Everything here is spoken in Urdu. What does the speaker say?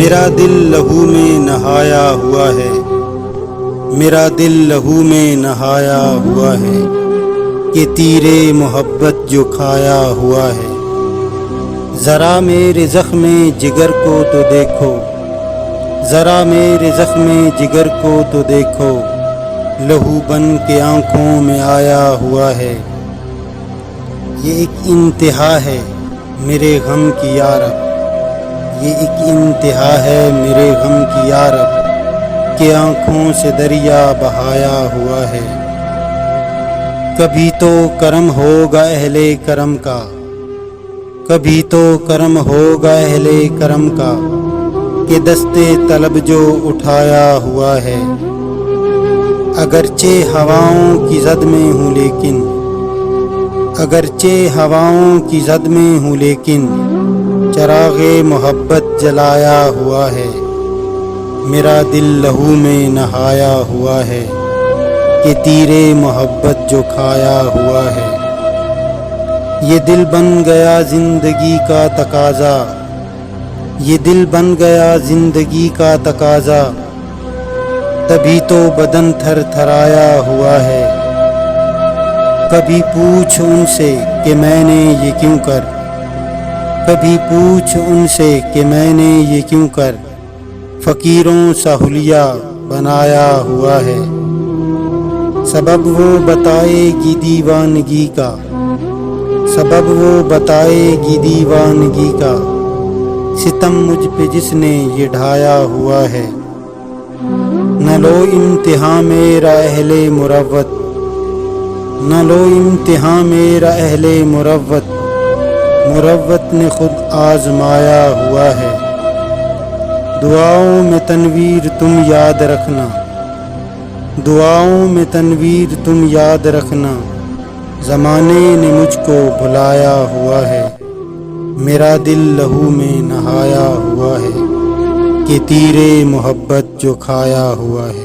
میرا دل لہو میں نہایا ہوا ہے، میرا دل لہو میں نہایا ہوا ہے کہ تیرے محبت جو کھایا ہوا ہے۔ ذرا میرے زخم جگر کو تو دیکھو، ذرا میرے زخم جگر کو تو دیکھو، لہو بن کے آنکھوں میں آیا ہوا ہے۔ یہ ایک انتہا ہے میرے غم کی یارب، یہ ایک انتہا ہے میرے غم کی یارب کہ آنکھوں سے دریا بہایا ہوا ہے۔ کبھی تو کرم ہوگا اہل کرم کا، کبھی تو کرم ہوگا اہل کرم کا کہ دستے طلب جو اٹھایا ہوا ہے۔ اگرچہ ہواؤں کی زد میں ہوں لیکن، اگرچہ ہواؤں کی زد میں ہوں لیکن چراغ محبت جلایا ہوا ہے۔ میرا دل لہو میں نہایا ہوا ہے کہ تیرے محبت جو کھایا ہوا ہے۔ یہ دل بن گیا زندگی کا تقاضا، یہ دل بن گیا زندگی کا تقاضا، تبھی تو بدن تھر تھرایا ہوا ہے۔ کبھی پوچھ ان سے کہ میں نے یہ کیوں کر، کبھی پوچھ ان سے کہ میں نے یہ کیوں کر فقیروں سا حلیہ بنایا ہوا ہے۔ سبب وہ بتائے گی دیوانگی کا، سبب وہ بتائے گی دیوانگی کا، ستم مجھ پہ جس نے یہ ڈھایا ہوا ہے۔ نہ لو امتحان میرا اہل مروت، نہ لو امتحان میرا اہل مروت، مروت نے خود آزمایا ہوا ہے۔ دعاؤں میں تنویر تم یاد رکھنا، دعاؤں میں تنویر تم یاد رکھنا، زمانے نے مجھ کو بھلایا ہوا ہے۔ میرا دل لہو میں نہایا ہوا ہے کہ تیرے محبت جو کھایا ہوا ہے۔